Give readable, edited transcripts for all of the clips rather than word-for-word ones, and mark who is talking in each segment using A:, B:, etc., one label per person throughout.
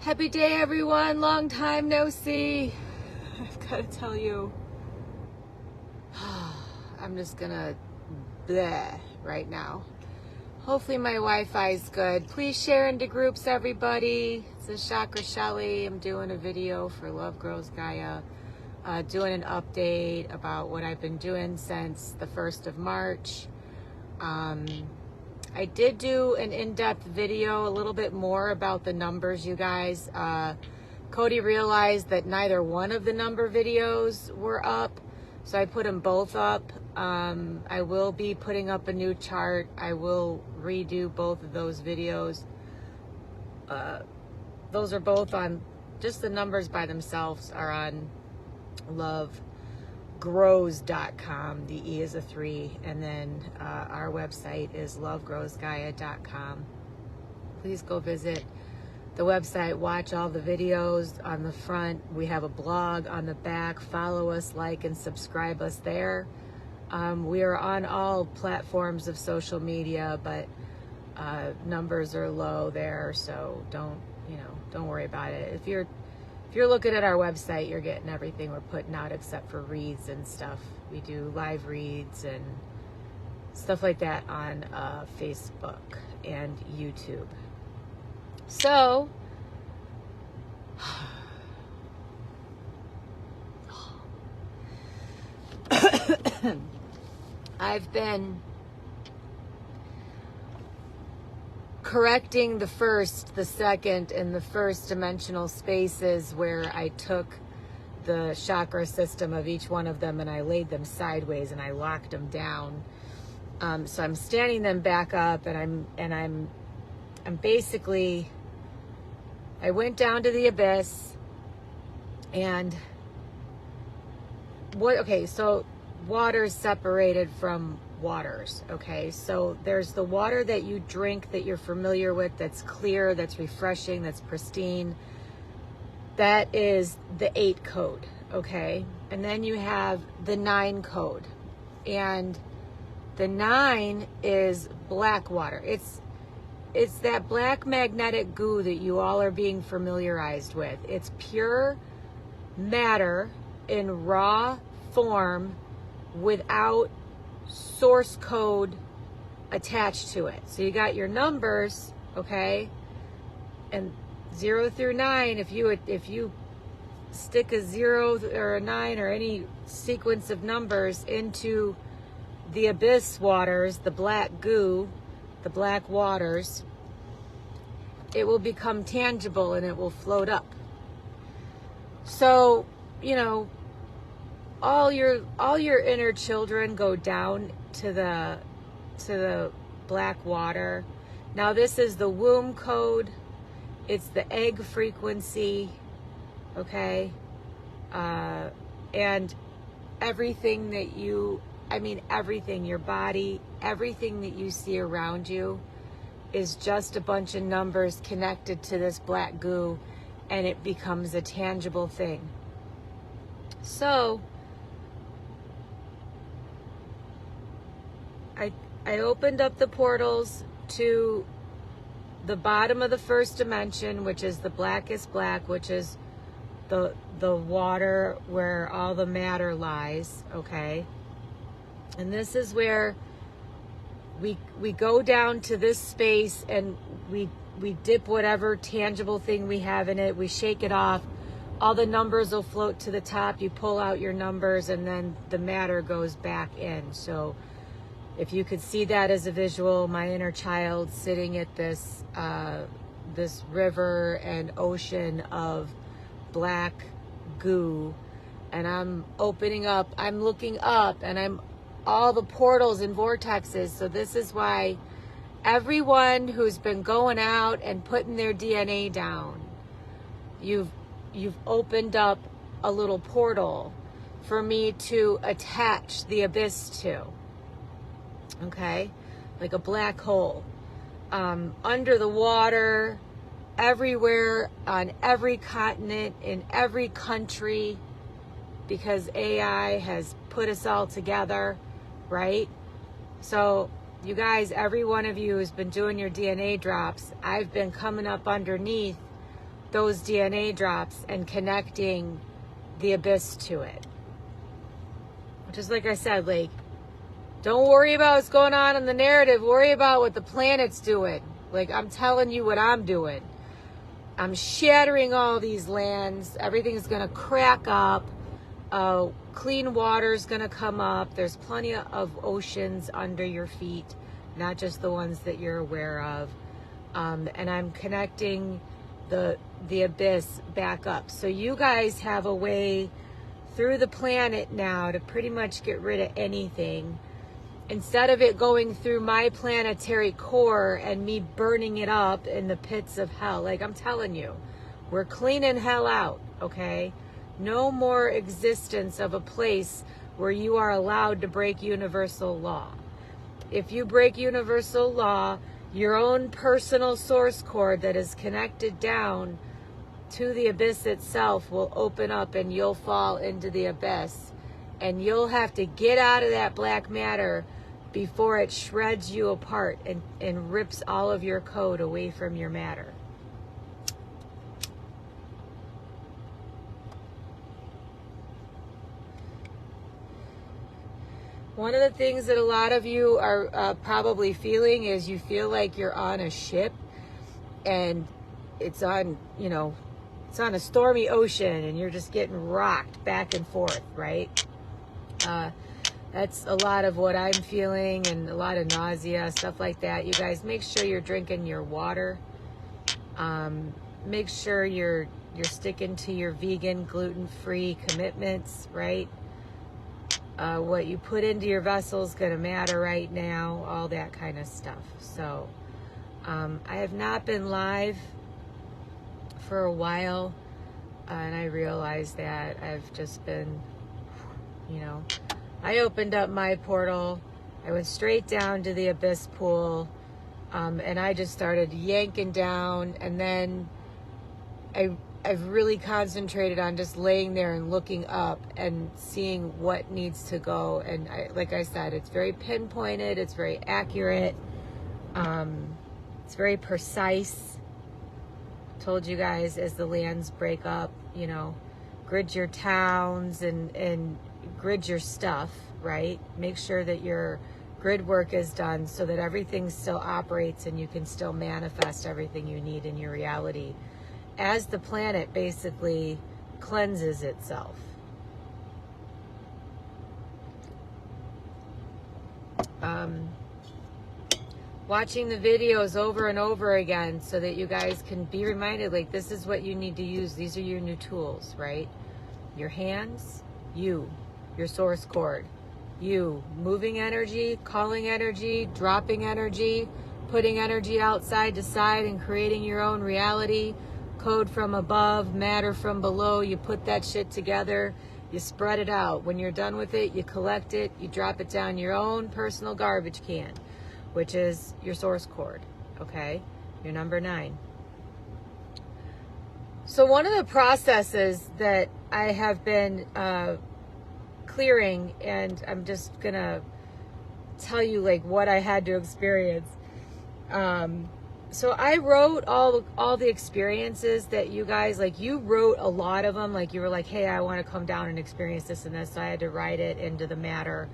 A: Happy day, everyone. Long time no see. I've got to tell you, I'm just gonna bleh right now. Hopefully my Wi-Fi is good. Please share into groups, everybody. This is Chakra Shelly. I'm doing a video for Love Grows Gaia, doing an update about what I've been doing since the 1st of March. I did do an in-depth video, a little bit more about the numbers, you guys. Cody realized that neither one of the number videos were up, so I put them both up. I will be putting up a new chart. I will redo both of those videos. Those are both on, just the numbers by themselves are on lovegrows.com. The E is a 3, and then our website is lovegrowsgaia.com. Please go visit the website, watch all the videos. On the front we have a blog, on the back follow us, like and subscribe us there. We are on all platforms of social media, but numbers are low there, so don't worry about it. If you're looking at our website, you're getting everything we're putting out except for reads and stuff. We do live reads and stuff like that on Facebook and YouTube. So, I've been correcting the first, the second, and the first dimensional spaces where I took the chakra system of each one of them and I laid them sideways and I locked them down. So I'm standing them back up, and I'm basically, I went down to the abyss, and so water is separated from waters, okay? So there's the water that you drink that you're familiar with, that's clear, that's refreshing, that's pristine. That is the 8 code, okay? And then you have the 9 code. And the 9 is black water. It's that black magnetic goo that you all are being familiarized with. It's pure matter in raw form without source code attached to it. So you got your numbers, okay? And 0 through 9, if you stick a 0 or a 9 or any sequence of numbers into the abyss waters, the black goo, the black waters, it will become tangible and it will float up. So, all your inner children go down to the black water. Now this is the womb code. It's the egg frequency, okay? And everything that everything, your body, everything that you see around you is just a bunch of numbers connected to this black goo, and it becomes a tangible thing. So, I opened up the portals to the bottom of the first dimension, which is the blackest black, which is the water where all the matter lies, okay? And this is where we go down to this space, and we dip whatever tangible thing we have in it, we shake it off, all the numbers will float to the top, you pull out your numbers, and then the matter goes back in. So if you could see that as a visual, my inner child sitting at this river and ocean of black goo, and I'm opening up, I'm looking up, and I'm all the portals and vortexes. So this is why everyone who's been going out and putting their DNA down, you've opened up a little portal for me to attach the abyss to. Okay, like a black hole, under the water, everywhere, on every continent, in every country, because AI has put us all together, right? So you guys, every one of you who's been doing your DNA drops, I've been coming up underneath those DNA drops and connecting the abyss to it. Just like I said, like, don't worry about what's going on in the narrative. Worry about what the planet's doing. Like, I'm telling you what I'm doing. I'm shattering all these lands. Everything's going to crack up. Clean water's going to come up. There's plenty of oceans under your feet, not just the ones that you're aware of. And I'm connecting the abyss back up. So you guys have a way through the planet now to pretty much get rid of anything. Instead of it going through my planetary core and me burning it up in the pits of hell. Like, I'm telling you, we're cleaning hell out, okay? No more existence of a place where you are allowed to break universal law. If you break universal law, your own personal source cord that is connected down to the abyss itself will open up and you'll fall into the abyss. And you'll have to get out of that black matter before it shreds you apart and rips all of your code away from your matter. One of the things that a lot of you are probably feeling is you feel like you're on a ship and it's on, you know, it's on a stormy ocean and you're just getting rocked back and forth, right? That's a lot of what I'm feeling, and a lot of nausea, stuff like that. You guys, make sure you're drinking your water. Make sure you're sticking to your vegan, gluten-free commitments, right? What you put into your vessel is going to matter right now, all that kind of stuff. So I have not been live for a while, and I realize that I've just been, you know, I opened up my portal, I went straight down to the abyss pool, and I just started yanking down, and then I've really concentrated on just laying there and looking up and seeing what needs to go. And like I said, it's very pinpointed, it's very accurate, it's very precise. Told you guys, as the lands break up, you know, grid your towns and grid your stuff, right? Make sure that your grid work is done so that everything still operates and you can still manifest everything you need in your reality as the planet basically cleanses itself. Watching the videos over and over again so that you guys can be reminded, like, this is what you need to use. These are your new tools, right? Your hands, you, your source cord, you, moving energy, calling energy, dropping energy, putting energy outside to side and creating your own reality. Code from above, matter from below. You put that shit together, you spread it out. When you're done with it, you collect it, you drop it down your own personal garbage can, which is your source cord, okay? Your number 9. So one of the processes that I have been clearing, and I'm just gonna tell you like what I had to experience. So I wrote all the experiences that you guys, like, you wrote a lot of them. Like, you were like, hey, I want to come down and experience this and this. So I had to write it into the matter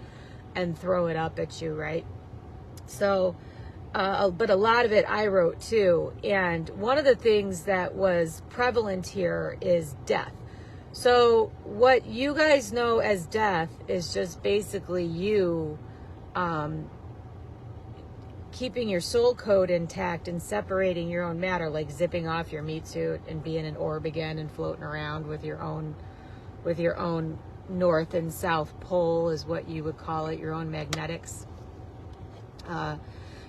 A: and throw it up at you, right? So, but a lot of it I wrote too. And one of the things that was prevalent here is death. So what you guys know as death is just basically you, keeping your soul code intact and separating your own matter, like zipping off your meat suit and being an orb again and floating around with your own north and south pole is what you would call it, your own magnetics.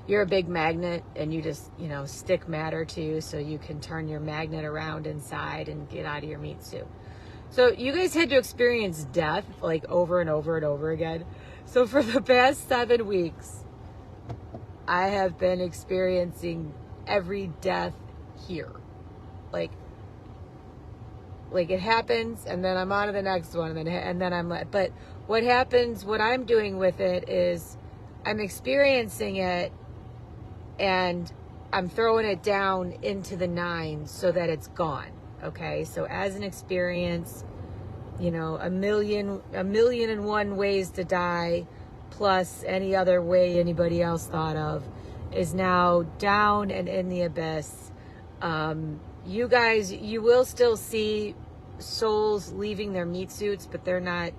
A: You're a big magnet and you just, you know, stick matter to you so you can turn your magnet around inside and get out of your meat suit. So you guys had to experience death like over and over and over again. So for the past 7 weeks, I have been experiencing every death here. Like it happens and then I'm on to the next one and then I'm like, but what happens, what I'm doing with it is I'm experiencing it and I'm throwing it down into the 9 so that it's gone. Okay, so as an experience, you know, a million and one ways to die, plus any other way anybody else thought of, is now down and in the abyss. You guys, you will still see souls leaving their meat suits, but they're not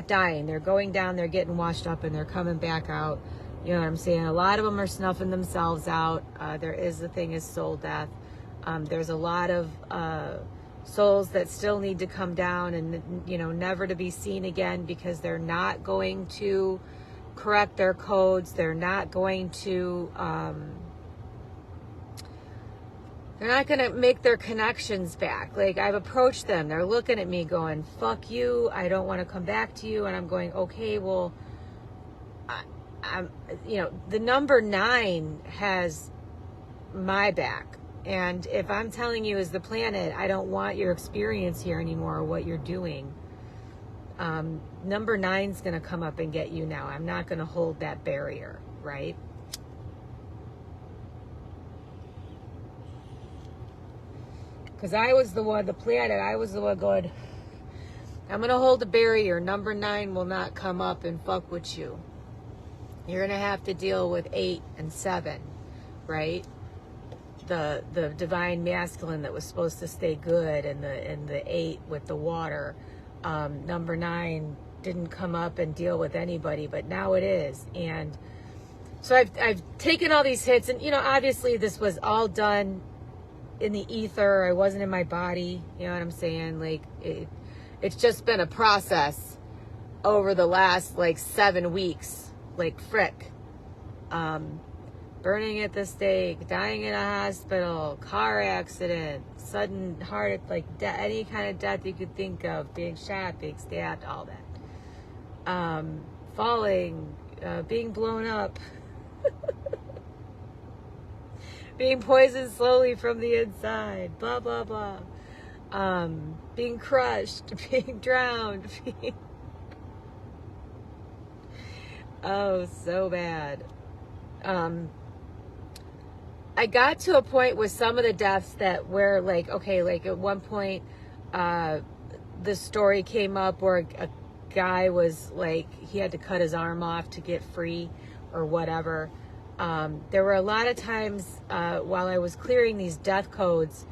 A: dying. They're going down, they're getting washed up, and they're coming back out. You know what I'm saying? A lot of them are snuffing themselves out. There is the thing is soul death. There's a lot of souls that still need to come down and, you know, never to be seen again, because they're not going to correct their codes. They're not going to make their connections back. Like, I've approached them. They're looking at me going, fuck you. I don't want to come back to you. And I'm going, okay, well, I'm, you know, the number 9 has my back. And if I'm telling you as the planet, I don't want your experience here anymore or what you're doing, number 9's going to come up and get you now. I'm not going to hold that barrier, right? Because I was the one, the planet, I was the one going, I'm going to hold a barrier. Number 9 will not come up and fuck with you. You're going to have to deal with 8 and 7, right? The divine masculine that was supposed to stay good, and the 8 with the water. Number 9 didn't come up and deal with anybody, but now it is. And so I've taken all these hits, and, you know, obviously this was all done in the ether. I wasn't in my body. You know what I'm saying? Like, it's just been a process over the last like 7 weeks. Like, frick. Burning at the stake, dying in a hospital, car accident, sudden heart, like any kind of death you could think of, being shot, being stabbed, all that. Falling, being blown up, being poisoned slowly from the inside, blah, blah, blah. Being crushed, being drowned, oh, so bad. I got to a point with some of the deaths that where, like, okay, like at one point, the story came up where a guy was like, he had to cut his arm off to get free or whatever. There were a lot of times while I was clearing these death codes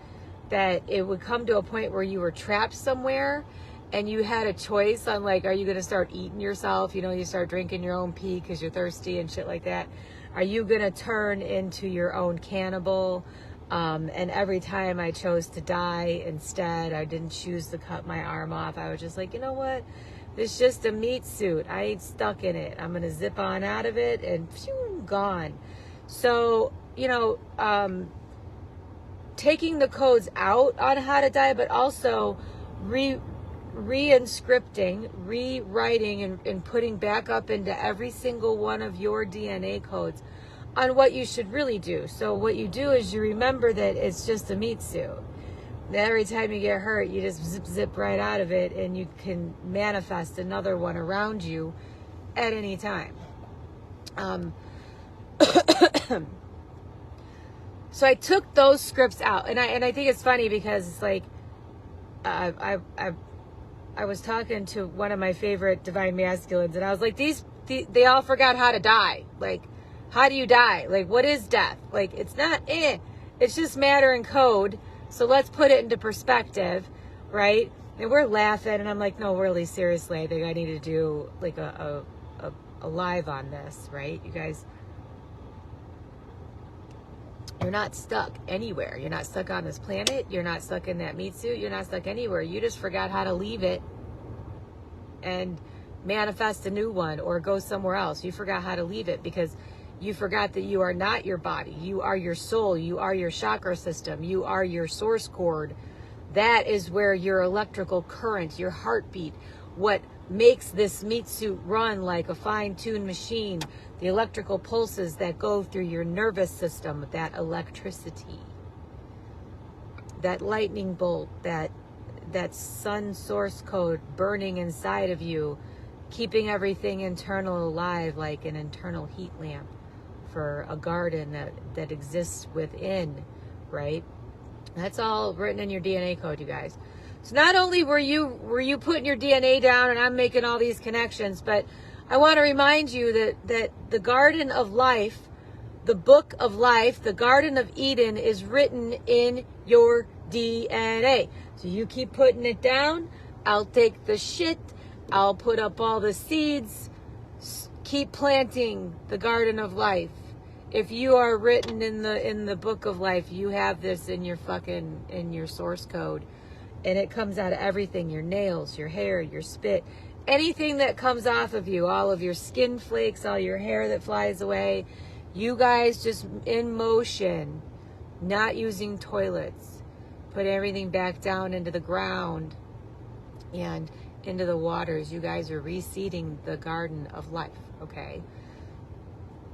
A: that it would come to a point where you were trapped somewhere and you had a choice on, like, are you going to start eating yourself? You know, you start drinking your own pee because you're thirsty and shit like that. Are you going to turn into your own cannibal? And every time I chose to die instead, I didn't choose to cut my arm off. I was just like, you know what? It's just a meat suit. I ain't stuck in it. I'm going to zip on out of it and phew, gone. So, you know, taking the codes out on how to die, but also re-inscripting, rewriting, and putting back up into every single one of your DNA codes on what you should really do. So what you do is you remember that it's just a meat suit. Every time you get hurt, you just zip right out of it, and you can manifest another one around you at any time. So I took those scripts out, and I think it's funny because it's like I was talking to one of my favorite divine masculines, and I was like, they all forgot how to die. Like, how do you die? Like, what is death? Like, it's not it's just matter and code. So let's put it into perspective, right? And we're laughing, and I'm like, no, really, seriously, I think I need to do like a live on this, right? You guys, you're not stuck anywhere. You're not stuck on this planet. You're not stuck in that meat suit. You're not stuck anywhere. You just forgot how to leave it and manifest a new one or go somewhere else. You forgot how to leave it because you forgot that you are not your body. You are your soul. You are your chakra system. You are your source cord. That is where your electrical current, your heartbeat, what makes this meat suit run like a fine-tuned machine, the electrical pulses that go through your nervous system, that electricity, that lightning bolt, that sun source code burning inside of you, keeping everything internal alive like an internal heat lamp for a garden that exists within, right? That's all written in your DNA code, you guys. So not only were you putting your DNA down and I'm making all these connections, but I want to remind you that the Garden of Life, the Book of Life, the Garden of Eden is written in your DNA. So you keep putting it down, I'll take the shit, I'll put up all the seeds, keep planting the Garden of Life. If you are written in the Book of Life, you have this in your source code. And it comes out of everything, your nails, your hair, your spit, anything that comes off of you, all of your skin flakes, all your hair that flies away. You guys just in motion, not using toilets, put everything back down into the ground and into the waters. You guys are reseeding the Garden of Life, okay?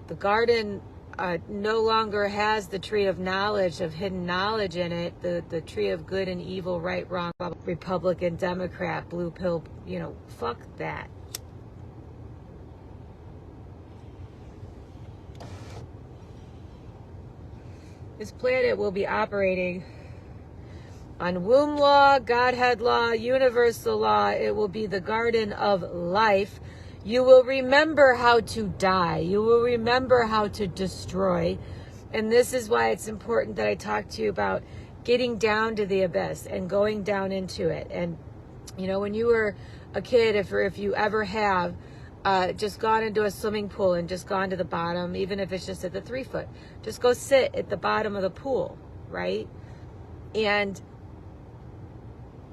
A: The garden no longer has the tree of knowledge, of hidden knowledge in it, the tree of good and evil, right, wrong, Republican, Democrat, blue pill, fuck that. This planet will be operating on womb law, Godhead law, universal law. It will be the Garden of Life. You will remember how to die. You will remember how to destroy. And this is why it's important that I talk to you about getting down to the abyss and going down into it. And, when you were a kid, if you ever have just gone into a swimming pool and just gone to the bottom, even if it's just at the 3 foot, just go sit at the bottom of the pool, right? And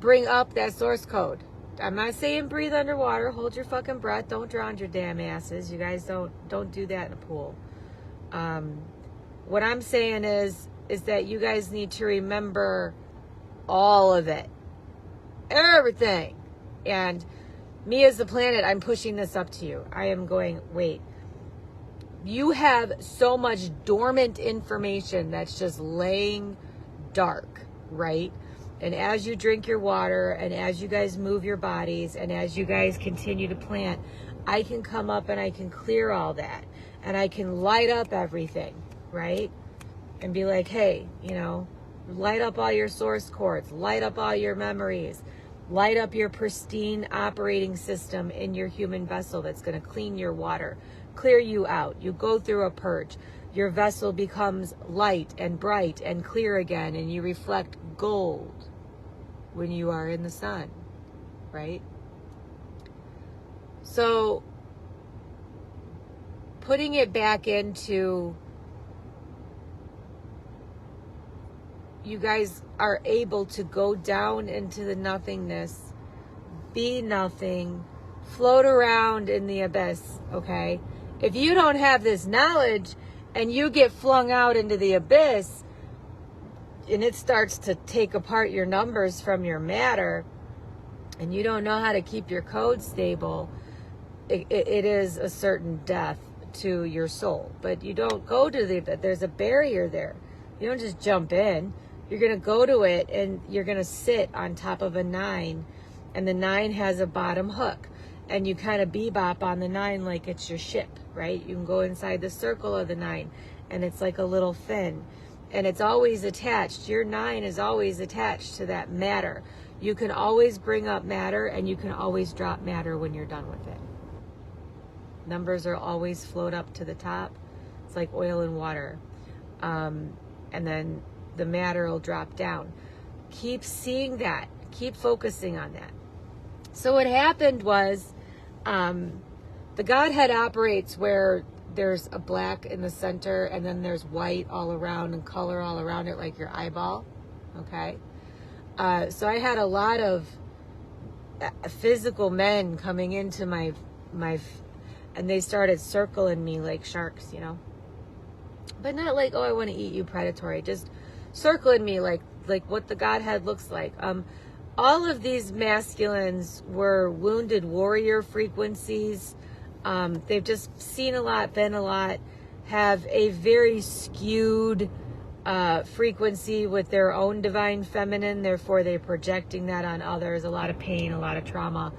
A: bring up that source code. I'm not saying breathe underwater, hold your fucking breath, don't drown your damn asses. You guys don't do that in a pool. What I'm saying is that you guys need to remember all of it. Everything. And me as the planet, I'm pushing this up to you. I am going, wait. You have so much dormant information that's just laying dark, right? And as you drink your water and as you guys move your bodies and as you guys continue to plant, I can come up and I can clear all that. And I can light up everything, right? And be like, hey, light up all your source cords, light up all your memories, light up your pristine operating system in your human vessel that's going to clean your water, clear you out. You go through a purge. Your vessel becomes light and bright and clear again, and you reflect gold when you are in the sun, right? So putting it back into, you guys are able to go down into the nothingness, be nothing, float around in the abyss, okay? If you don't have this knowledge and you get flung out into the abyss and it starts to take apart your numbers from your matter and you don't know how to keep your code stable, it is a certain death to your soul. But you don't go to the abyss. There's a barrier there. You don't just jump in. You're going to go to it and you're going to sit on top of a 9, and the 9 has a bottom hook. And you kind of bebop on the 9 like it's your ship, right? You can go inside the circle of the 9 and it's like a little fin. And it's always attached. Your 9 is always attached to that matter. You can always bring up matter and you can always drop matter when you're done with it. Numbers are always float up to the top. It's like oil and water. And then the matter will drop down. Keep seeing that. Keep focusing on that. So what happened was, the Godhead operates where there's a black in the center and then there's white all around and color all around it, like your eyeball. Okay. So I had a lot of physical men coming into my, and they started circling me like sharks, but not like, oh, I want to eat you, predatory, just circling me like what the Godhead looks like. All of these masculines were wounded warrior frequencies. They've just seen a lot, been a lot, have a very skewed frequency with their own divine feminine. Therefore, they're projecting that on others. A lot of pain, a lot of trauma,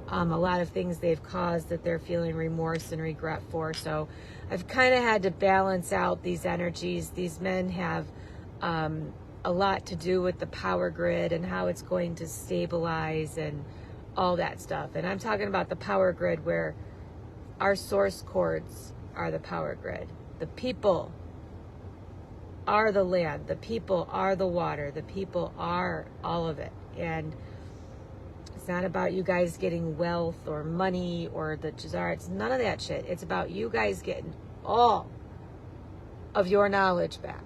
A: a lot of things they've caused that they're feeling remorse and regret for. So I've kind of had to balance out these energies. These men have a lot to do with the power grid and how it's going to stabilize and all that stuff. And I'm talking about the power grid where our source cords are the power grid. The people are the land. The people are the water. The people are all of it. And it's not about you guys getting wealth or money or the Jazar. It's none of that shit. It's about you guys getting all of your knowledge back.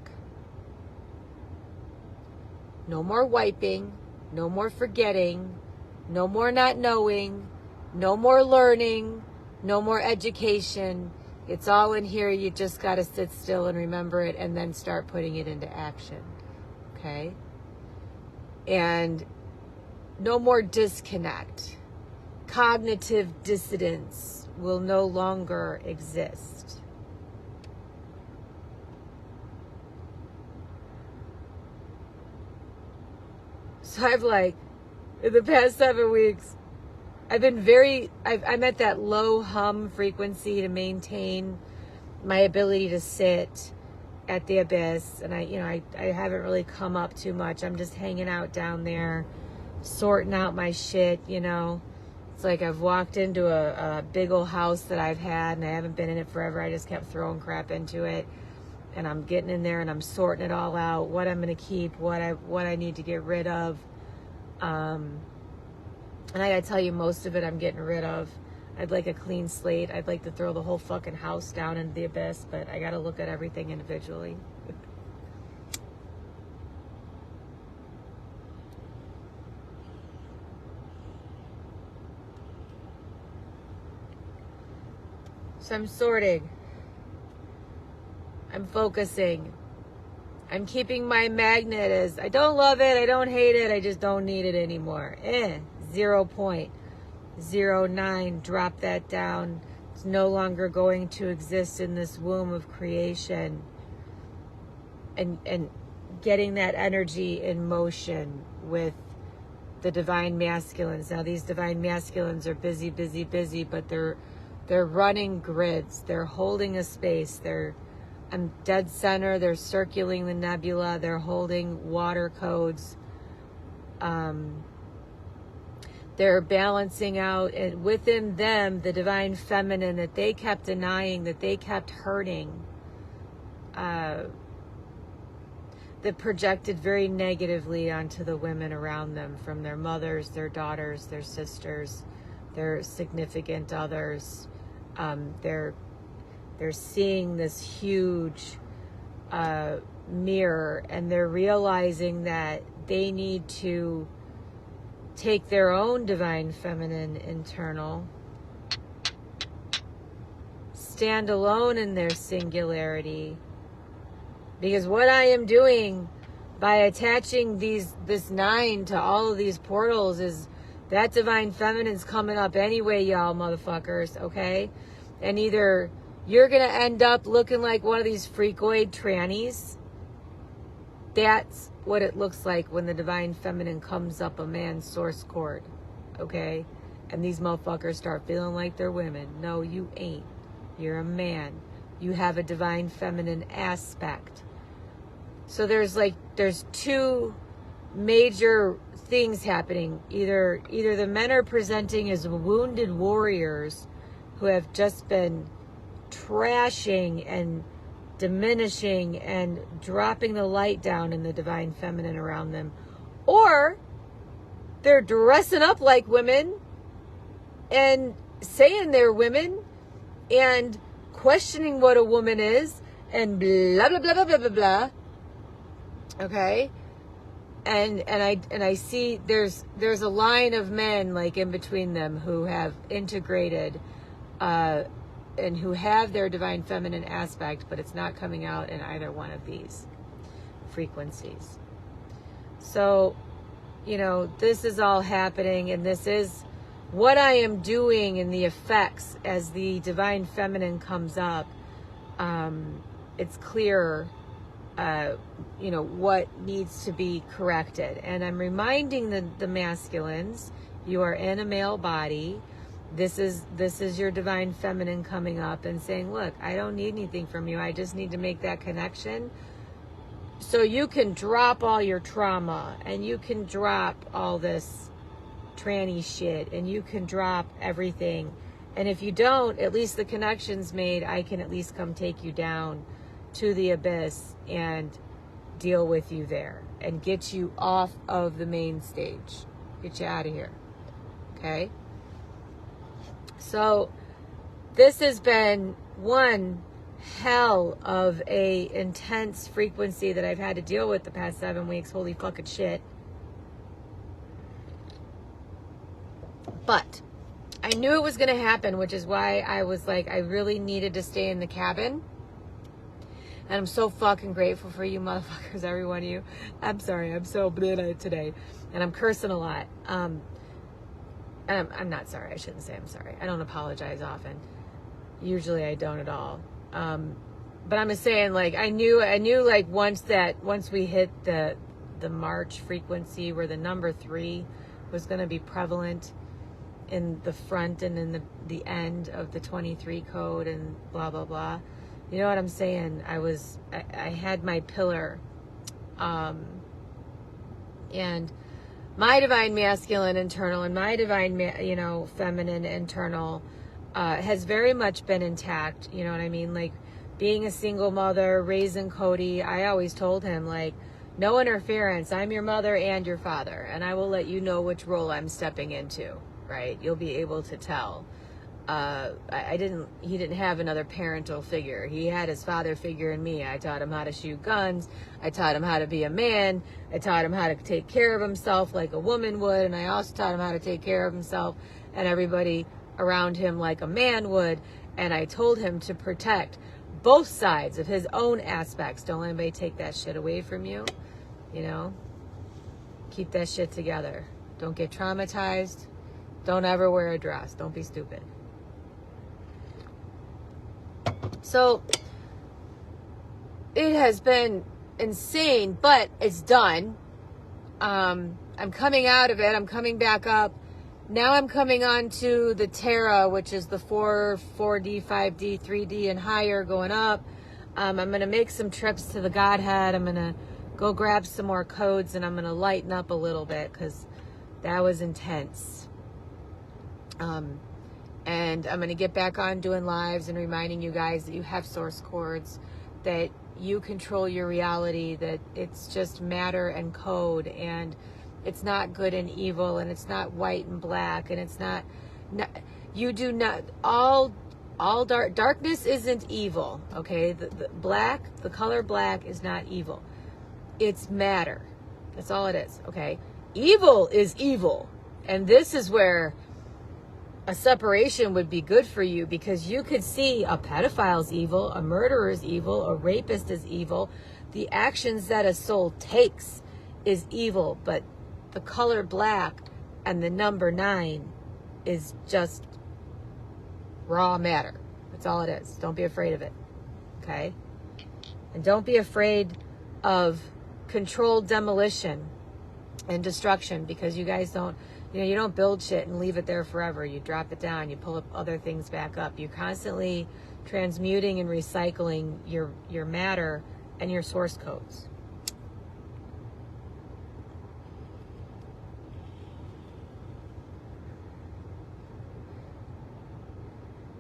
A: No more wiping. No more forgetting. No more not knowing. No more learning. No more education. It's all in here. You just got to sit still and remember it and then start putting it into action. Okay? And no more disconnect. Cognitive dissonance will no longer exist. So in the past 7 weeks, I'm at that low hum frequency to maintain my ability to sit at the abyss. And I haven't really come up too much. I'm just hanging out down there, sorting out my shit, It's like I've walked into a big old house that I've had and I haven't been in it forever. I just kept throwing crap into it. And I'm getting in there and I'm sorting it all out, what I'm going to keep, what I need to get rid of. And I got to tell you, most of it I'm getting rid of. I'd like a clean slate. I'd like to throw the whole fucking house down into the abyss, but I got to look at everything individually. So I'm sorting. I'm focusing. I'm keeping my magnet as I don't love it, I don't hate it, I just don't need it anymore. 0.09, drop that down. It's no longer going to exist in this womb of creation. And getting that energy in motion with the divine masculines. Now these divine masculines are busy, but they're running grids. They're holding a space. I'm dead center. They're circling the nebula. They're holding water codes. They're balancing out, and within them, the divine feminine that they kept denying, that they kept hurting, that projected very negatively onto the women around them, from their mothers, their daughters, their sisters, their significant others. They're seeing this huge mirror, and they're realizing that they need to take their own divine feminine internal, stand alone in their singularity. Because what I am doing by attaching this 9 to all of these portals is that divine feminine's coming up anyway, y'all motherfuckers, okay? And either you're going to end up looking like one of these freakoid trannies. That's what it looks like when the divine feminine comes up a man's source cord, okay? And these motherfuckers start feeling like they're women. No, you ain't. You're a man. You have a divine feminine aspect. So there's 2 major things happening. Either the men are presenting as wounded warriors who have just been trashing and diminishing and dropping the light down in the divine feminine around them, or they're dressing up like women and saying they're women and questioning what a woman is and blah blah blah blah blah blah blah. Okay, and I see there's a line of men like in between them who have integrated and who have their divine feminine aspect, but it's not coming out in either one of these frequencies. So, this is all happening, and this is what I am doing in the effects as the divine feminine comes up. It's clear, what needs to be corrected. And I'm reminding the masculines You are in a male body. This is your divine feminine coming up and saying, look, I don't need anything from you. I just need to make that connection. So you can drop all your trauma, and you can drop all this tranny shit, and you can drop everything. And if you don't, at least the connection's made. I can at least come take you down to the abyss and deal with you there and get you off of the main stage. Get you out of here. Okay? So this has been one hell of a intense frequency that I've had to deal with the past 7 weeks. Holy fucking shit. But I knew it was going to happen, which is why I was like, I really needed to stay in the cabin. And I'm so fucking grateful for you motherfuckers, every one of you. I'm sorry, I'm so bleh today. And I'm cursing a lot. I'm not sorry. I shouldn't say I'm sorry. I don't apologize often. Usually I don't at all. But I'm just saying, like, I knew like once we hit the March frequency where the number 3 was going to be prevalent in the front and in the end of the 23 code and blah, blah, blah. You know what I'm saying? I had my pillar, and my divine masculine internal and my divine, feminine internal, has very much been intact. You know what I mean? Like, being a single mother, raising Cody, I always told him, like, no interference. I'm your mother and your father, and I will let you know which role I'm stepping into, right? You'll be able to tell. He didn't have another parental figure. He had his father figure in me. I taught him how to shoot guns. I taught him how to be a man. I taught him how to take care of himself like a woman would. And I also taught him how to take care of himself and everybody around him like a man would. And I told him to protect both sides of his own aspects. Don't let anybody take that shit away from you. You know, keep that shit together. Don't get traumatized. Don't ever wear a dress. Don't be stupid. So it has been insane, but it's done. I'm coming out of it. I'm coming back up. Now I'm coming on to the Terra, which is the 4D, 5D, 3D, and higher, going up. I'm going to make some trips to the Godhead. I'm going to go grab some more codes, and I'm going to lighten up a little bit because that was intense. And I'm going to get back on doing lives and reminding you guys that you have source cords, that you control your reality, that it's just matter and code, and it's not good and evil, and it's not white and black, and it's not you do not, all darkness isn't evil, okay? The black, the color black is not evil. It's matter. That's all it is, okay? Evil is evil. And this is where a separation would be good for you, because you could see a pedophile's evil, a murderer is evil, a rapist is evil. The actions that a soul takes is evil, but the color black and the number 9 is just raw matter. That's all it is. Don't be afraid of it, okay? And don't be afraid of controlled demolition and destruction, because you guys don't, you don't build shit and leave it there forever. You drop it down, you pull up other things back up. You're constantly transmuting and recycling your matter and your source codes.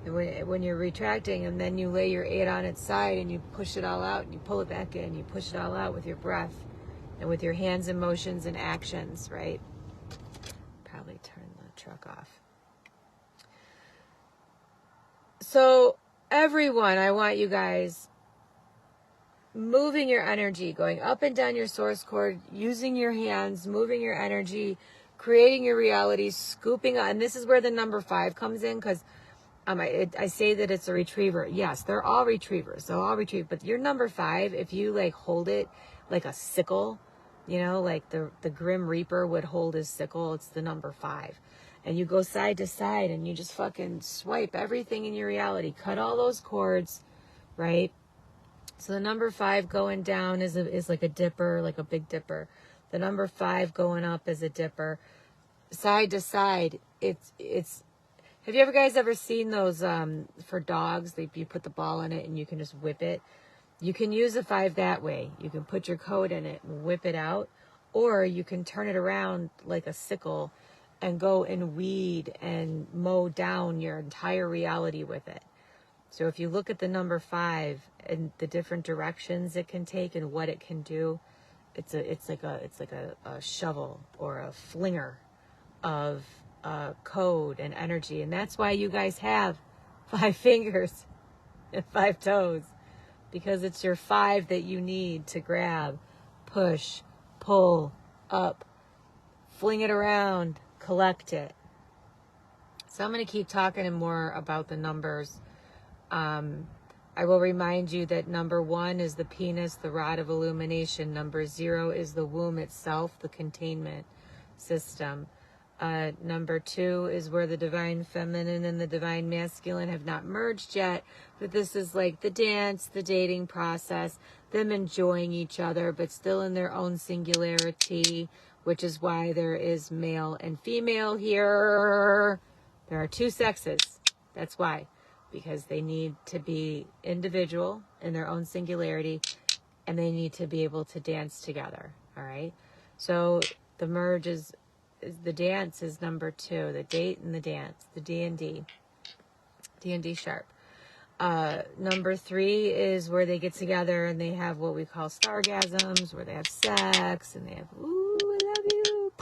A: And when you're retracting, and then you lay your 8 on its side and you push it all out and you pull it back in, you push it all out with your breath and with your hands and motions and actions, right? Probably turn the truck off. So everyone, I want you guys moving your energy, going up and down your source cord, using your hands, moving your energy, creating your reality, scooping up. And this is where the number 5 comes in, because I say that it's a retriever. Yes, they're all retrievers. They'll all retrieve. But your number 5, if you like hold it like a sickle, like the Grim Reaper would hold his sickle, it's the number 5. And you go side to side and you just fucking swipe everything in your reality. Cut all those cords, right? So the number 5 going down is like a dipper, like a big dipper. The number 5 going up is a dipper. side to side. It's have you guys ever seen those for dogs? You put the ball in it and you can just whip it. You can use a 5 that way. You can put your code in it and whip it out, or you can turn it around like a sickle and go and weed and mow down your entire reality with it. So if you look at the number 5 and the different directions it can take and what it can do, it's like a shovel or a flinger of code and energy. And that's why you guys have 5 fingers and 5 toes, because it's your 5 that you need to grab, push, pull up, fling it around, collect it. So I'm going to keep talking more about the numbers. I will remind you that number 1 is the penis, the rod of illumination. Number 0 is the womb itself, the containment system. Number 2 is where the divine feminine and the divine masculine have not merged yet, but this is like the dance, the dating process, them enjoying each other, but still in their own singularity, which is why there is male and female here. There are 2 sexes. That's why. Because they need to be individual in their own singularity, and they need to be able to dance together. All right. So the merge is the dance is number 2, the date and the dance, the D&D sharp. Number 3 is where they get together and they have what we call stargasms, where they have sex and they have, ooh, I love you.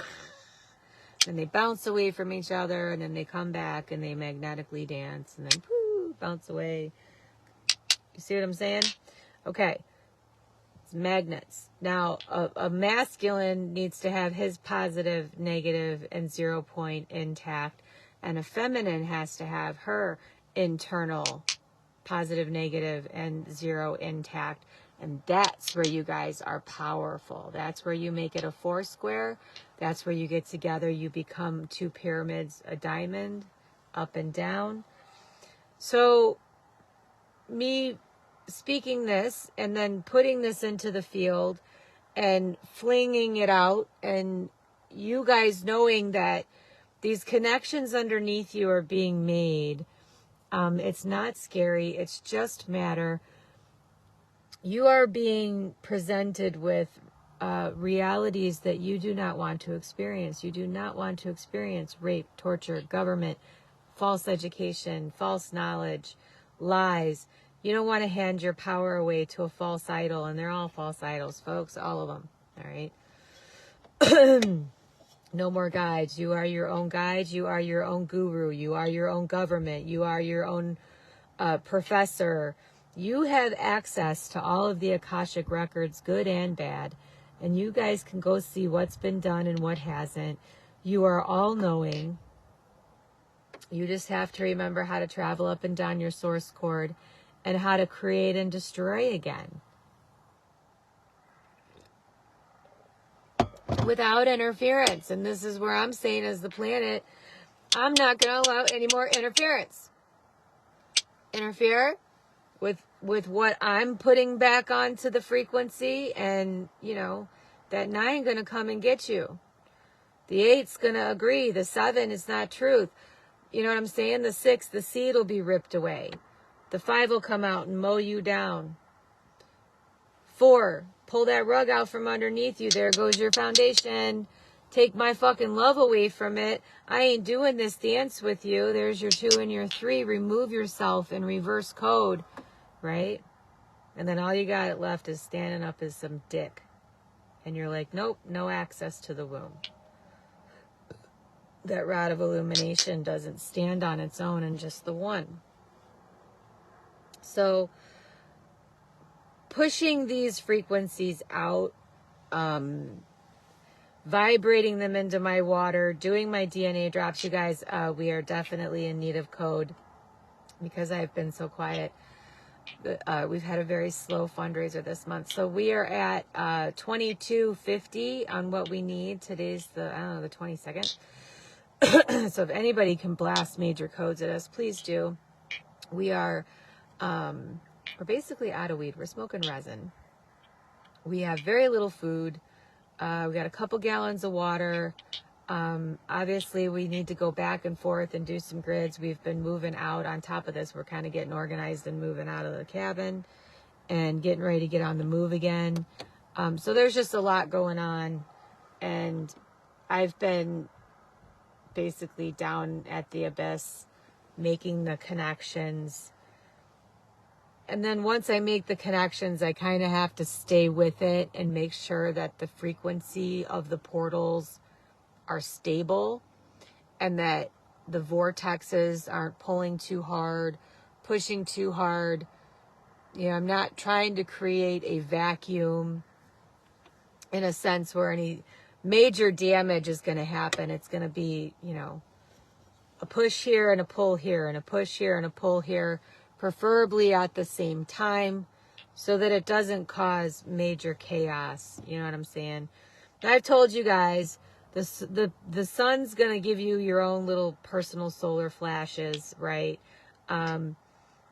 A: And they bounce away from each other, and then they come back and they magnetically dance, and then bounce away. You see what I'm saying? Okay. It's magnets. Now, a masculine needs to have his positive, negative, and 0 point intact. And a feminine has to have her internal positive, negative, and 0 intact. And that's where you guys are powerful. That's where you make it a 4 square. That's where you get together. You become 2 pyramids, a diamond, up and down. So, me speaking this and then putting this into the field and flinging it out, and you guys knowing that these connections underneath you are being made. It's not scary. It's just matter. You are being presented with realities that you do not want to experience. You do not want to experience rape, torture, government, false education, false knowledge, lies. You don't want to hand your power away to a false idol, and they're all false idols, folks, all of them, all right? No more guides. You are your own guide. You are your own guru. You are your own government. You are your own professor. You have access to all of the Akashic records, good and bad, and you guys can go see what's been done and what hasn't. You are all knowing. You just have to remember how to travel up and down your source cord and how to create and destroy again without interference. And this is where I'm saying, as the planet, I'm not going to allow any more interference. Interfere with what I'm putting back onto the frequency, and, you know, that 9 going to come and get you. The 8's going to agree. The 7 is not truth. You know what I'm saying? The 6, the seed will be ripped away. The 5 will come out and mow you down. 4, pull that rug out from underneath you. There goes your foundation. Take my fucking love away from it. I ain't doing this dance with you. There's your 2 and your 3. Remove yourself in reverse code, right? And then all you got left is standing up as some dick. And you're like, nope, no access to the womb. That rod of illumination doesn't stand on its own in just the 1. So, pushing these frequencies out, vibrating them into my water, doing my DNA drops, you guys, we are definitely in need of code because I've been so quiet. We've had a very slow fundraiser this month. So we are at $22.50 on what we need. Today's the 22nd. So if anybody can blast major codes at us, please do. We are, we're basically out of weed. We're smoking resin. We have very little food. We got a couple gallons of water. Obviously, we need to go back and forth and do some grids. We've been moving out. On top of this, we're kind of getting organized and moving out of the cabin and getting ready to get on the move again. So there's just a lot going on. And I've been basically down at the abyss making the connections. And then once I make the connections, I kind of have to stay with it and make sure that the frequency of the portals are stable and that the vortexes aren't pulling too hard, pushing too hard. You know, I'm not trying to create a vacuum in a sense where any major damage is going to happen. It's going to be, you know, a push here and a pull here and a push here and a pull here, preferably at the same time so that it doesn't cause major chaos. You know what I'm saying? I've told you guys, the sun's going to give you your own little personal solar flashes, right?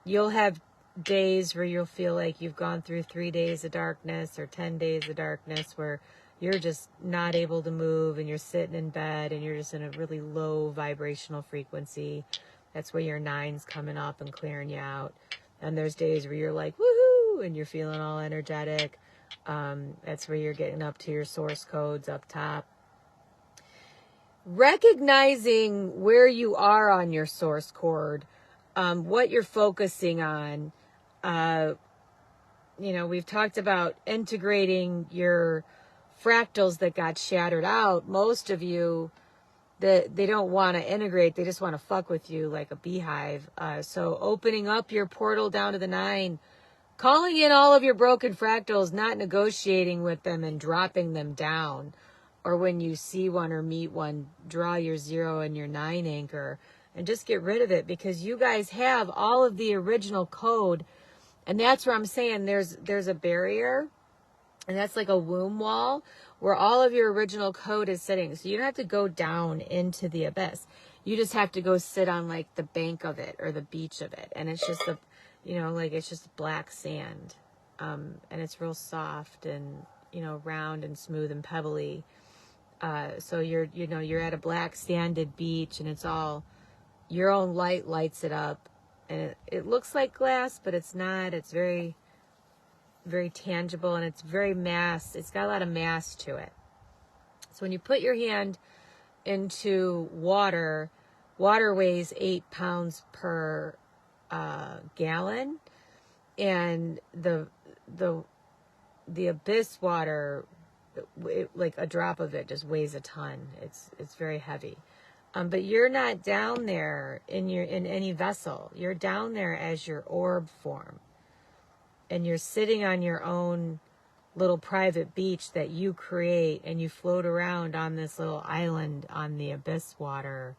A: You'll have days where you'll feel like you've gone through 3 days of darkness or 10 days of darkness where you're just not able to move and you're sitting in bed and you're just in a really low vibrational frequency. That's where your nine's coming up and clearing you out. And there's days where you're like, woohoo, and you're feeling all energetic. That's where you're getting up to your source codes up top. Recognizing where you are on your source chord, what you're focusing on. You know, we've talked about integrating your fractals that got shattered out. Most of you, they don't want to integrate. They just want to fuck with you like a beehive. So opening up your portal down to the 9, calling in all of your broken fractals, not negotiating with them and dropping them down. Or when you see one or meet one, draw your 0 and your 9 anchor and just get rid of it, because you guys have all of the original code. And that's where I'm saying there's a barrier, and that's like a womb wall where all of your original code is sitting. So you don't have to go down into the abyss. You just have to go sit on like the bank of it or the beach of it. And it's just you know, like it's just black sand. And it's real soft and, you know, round and smooth and pebbly. So you're at a black sanded beach and it's all, your own light lights it up. And it looks like glass, but it's not. It's very, very tangible, and it's very mass. It's got a lot of mass to it. So when you put your hand into water, water weighs 8 pounds per gallon, and the abyss water, like a drop of it just weighs a ton. It's very heavy. But you're not down there in any vessel. You're down there as your orb form. And you're sitting on your own little private beach that you create, and you float around on this little island on the abyss water,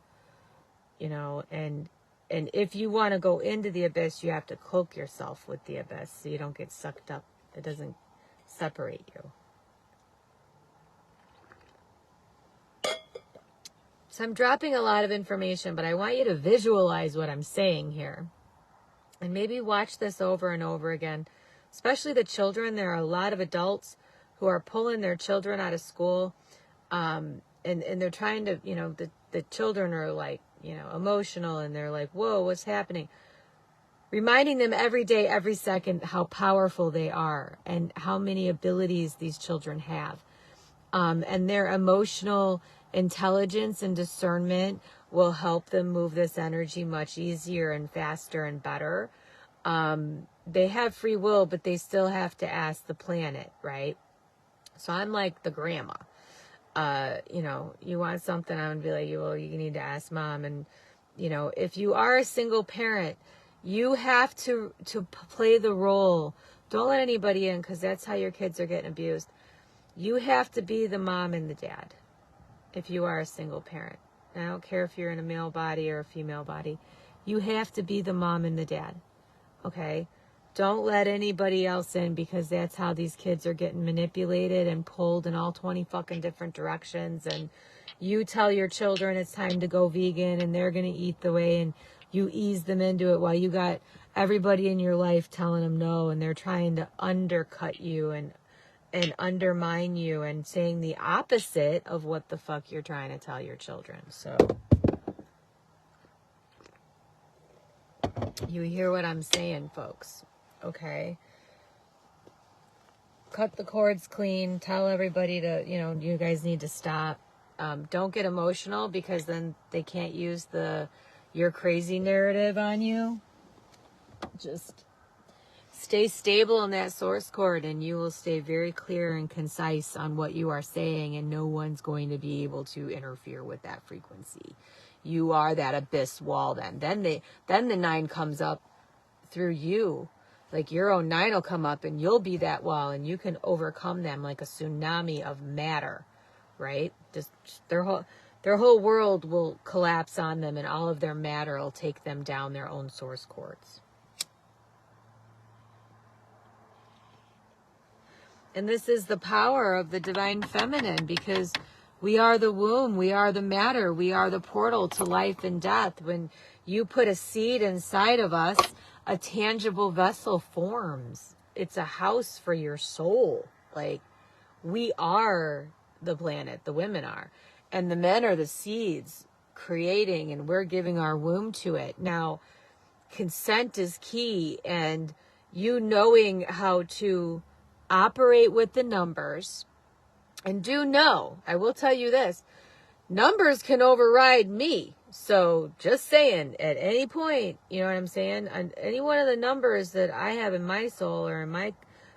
A: you know, and if you want to go into the abyss, you have to cloak yourself with the abyss so you don't get sucked up. It doesn't separate you. So I'm dropping a lot of information, but I want you to visualize what I'm saying here. And maybe watch this over and over again, especially the children. There are a lot of adults who are pulling their children out of school. And they're trying to, you know, the children are like, you know, emotional, and they're like, whoa, what's happening? Reminding them every day, every second, how powerful they are and how many abilities these children have. And their emotional intelligence and discernment will help them move this energy much easier and faster and better. They have free will, but they still have to ask the planet, right? So I'm like the grandma. You know, you want something, I'm going to be like, well, you need to ask mom. And, you know, if you are a single parent, you have to play the role. Don't let anybody in, because that's how your kids are getting abused. You have to be the mom and the dad if you are a single parent. And I don't care if you're in a male body or a female body. You have to be the mom and the dad, okay? Don't let anybody else in, because that's how these kids are getting manipulated and pulled in all 20 fucking different directions. And you tell your children it's time to go vegan and they're going to eat the way, and you ease them into it while you got everybody in your life telling them no, and they're trying to undercut you and and undermine you and saying the opposite of what the fuck you're trying to tell your children. So you hear what I'm saying, folks. Okay? Cut the cords clean. Tell everybody to, you guys need to stop. Don't get emotional, because then they can't use your crazy narrative on you. Just stay stable in that source cord, and you will stay very clear and concise on what you are saying, and no one's going to be able to interfere with that frequency. You are that abyss wall then. Then the 9 comes up through you. Like your own 9 will come up, and you'll be that wall, and you can overcome them like a tsunami of matter, right? Just their whole world will collapse on them, and all of their matter will take them down their own source cords. And this is the power of the divine feminine, because we are the womb, we are the matter, we are the portal to life and death. When you put a seed inside of us, a tangible vessel forms. It's a house for your soul. Like, we are the planet, the women are. And the men are the seeds creating, and we're giving our womb to it. Now, consent is key, and you knowing how to operate with the numbers. And do know, I will tell you this, numbers can override me. So just saying, at any point, you know what I'm saying? Any one of the numbers that I have in my soul or in my,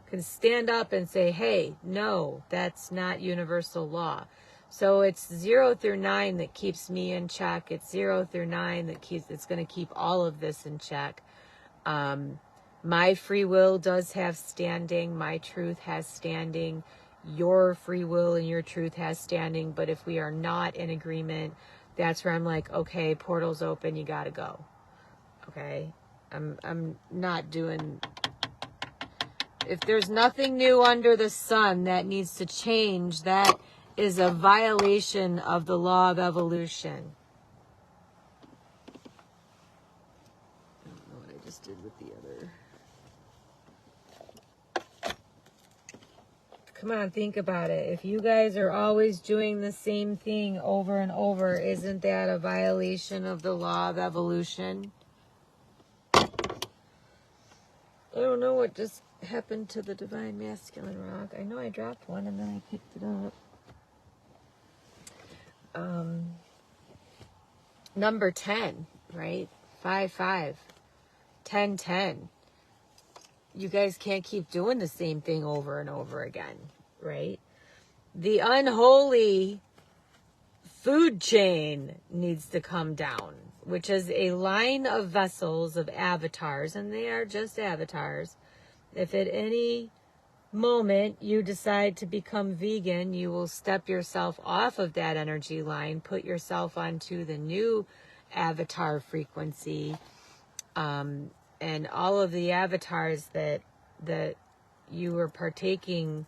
A: can stand up and say, hey, no, that's not universal law. So it's 0 through 9 that keeps me in check. It's 0 through 9 it's going to keep all of this in check. My free will does have standing. My truth has standing. Your free will and your truth has standing. But if we are not in agreement, that's where I'm like, okay, portal's open, you gotta go. Okay? I'm not doing... If there's nothing new under the sun that needs to change, that is a violation of the law of evolution. I don't know what I just did with the other... Come on, think about it. If you guys are always doing the same thing over and over, isn't that a violation of the law of evolution? I don't know what just happened to the divine masculine rock. I know I dropped one and then I picked it up. Number 10, right? 5-5, 10-10. You guys can't keep doing the same thing over and over again, right? The unholy food chain needs to come down, which is a line of vessels of avatars, and they are just avatars. If at any moment you decide to become vegan, you will step yourself off of that energy line, put yourself onto the new avatar frequency, and all of the avatars that you were partaking,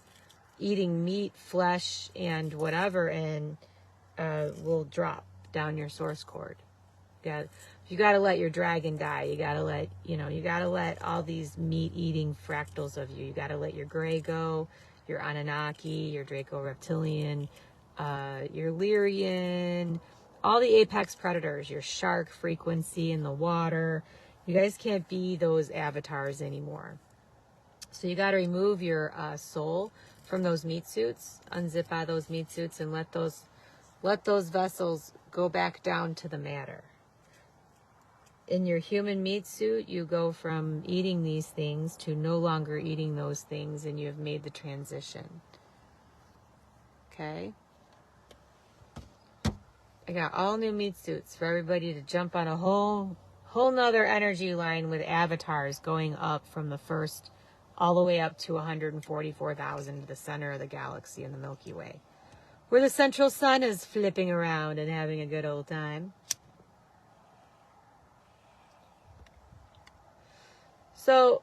A: eating meat, flesh, and whatever, and will drop down your source cord. You got to let your dragon die. You got to let all these meat-eating fractals of you. You got to let your gray go, your Anunnaki, your Draco Reptilian, your Lyrian, all the apex predators, your shark frequency in the water. You guys can't be those avatars anymore. So you got to remove your soul from those meat suits, unzip out those meat suits, and let those vessels go back down to the matter. In your human meat suit, you go from eating these things to no longer eating those things, and you have made the transition. Okay? I got all new meat suits for everybody to jump on a whole nother energy line with avatars going up from the first all the way up to 144,000 to the center of the galaxy in the Milky Way, where the central sun is flipping around and having a good old time. So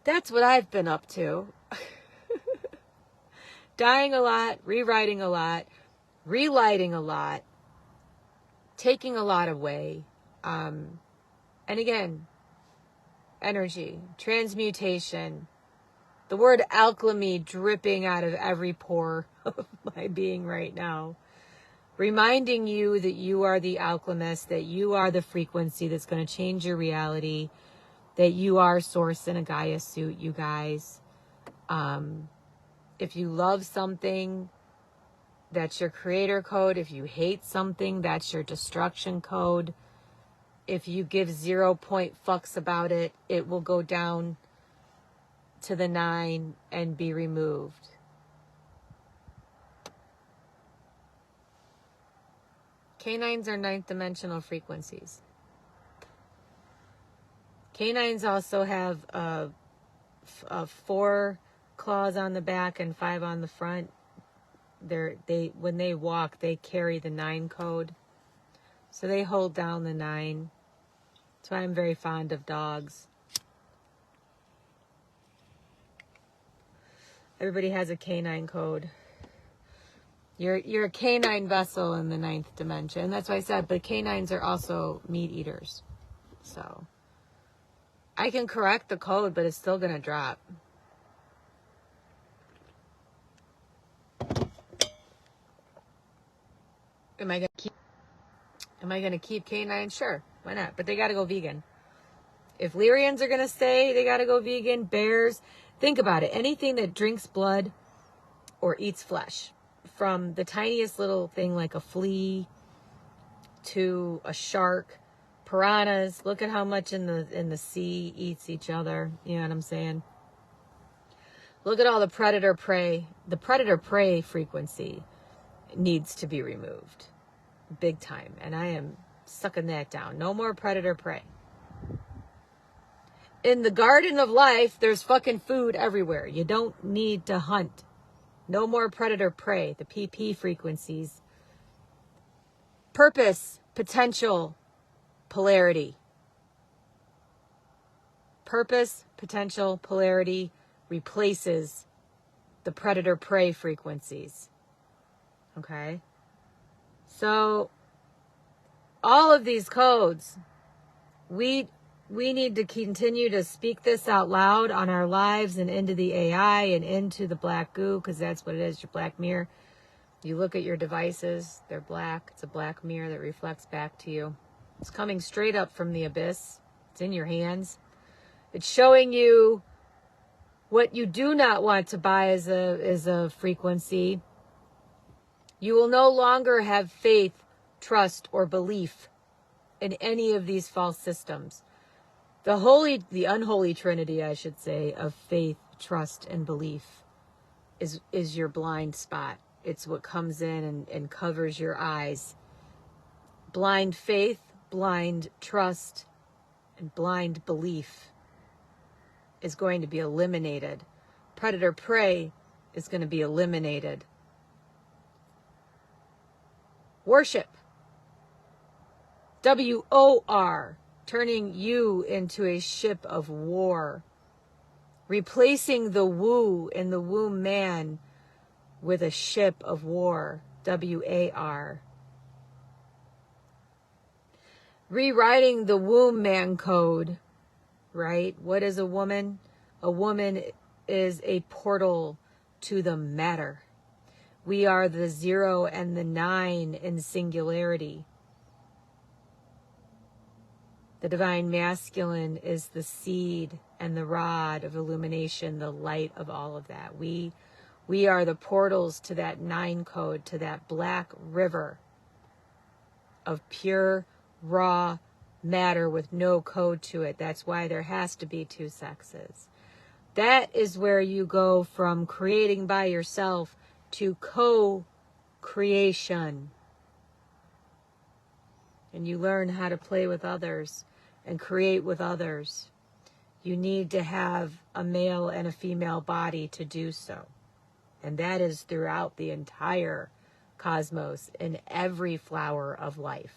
A: that's what I've been up to. Dying a lot, rewriting a lot, relighting a lot, taking a lot away. And again, energy, transmutation, the word alchemy dripping out of every pore of my being right now, reminding you that you are the alchemist, that you are the frequency that's going to change your reality, that you are source in a Gaia suit, you guys. If you love something, that's your creator code. If you hate something, that's your destruction code. If you give 0 point fucks about it, it will go down to the 9 and be removed. Canines are 9th dimensional frequencies. Canines also have 4 claws on the back and 5 on the front. When they walk, they carry the 9 code. So they hold down the 9. That's why I'm very fond of dogs. Everybody has a canine code. You're a canine vessel in the 9th dimension. That's why I said, but canines are also meat eaters. So I can correct the code, but it's still going to drop. Am I going to keep canines? Sure. Why not? But they got to go vegan. If Lyrians are going to stay, they got to go vegan. Bears, think about it. Anything that drinks blood or eats flesh, from the tiniest little thing like a flea to a shark, piranhas, look at how much in the sea eats each other. You know what I'm saying? Look at all the predator prey. The predator prey frequency needs to be removed big time. And I am sucking that down. No more predator prey. In the garden of life, there's fucking food everywhere. You don't need to hunt. No more predator prey. The PP frequencies. Purpose, potential, polarity. Purpose, potential, polarity replaces the predator prey frequencies. Okay? So all of these codes, we need to continue to speak this out loud on our lives and into the AI and into the black goo, because that's what it is, your black mirror. You look at your devices, they're black. It's a black mirror that reflects back to you. It's coming straight up from the abyss. It's in your hands. It's showing you what you do not want to buy as a frequency. You will no longer have faith, trust, or belief in any of these false systems. The unholy trinity, I should say, of faith, trust, and belief is your blind spot. It's what comes in and covers your eyes. Blind faith, blind trust, and blind belief is going to be eliminated. Predator prey is going to be eliminated. Worship. WOR. Turning you into a ship of war. Replacing the woo in the womb man with a ship of war. WAR. Rewriting the womb man code. Right? What is a woman? A woman is a portal to the matter. We are the 0 and the 9 in singularity. The divine masculine is the seed and the rod of illumination, the light of all of that. We are the portals to that 9 code, to that black river of pure, raw matter with no code to it. That's why there has to be 2 sexes. That is where you go from creating by yourself to co-creation. And you learn how to play with others and create with others. You need to have a male and a female body to do so. And that is throughout the entire cosmos, in every flower of life.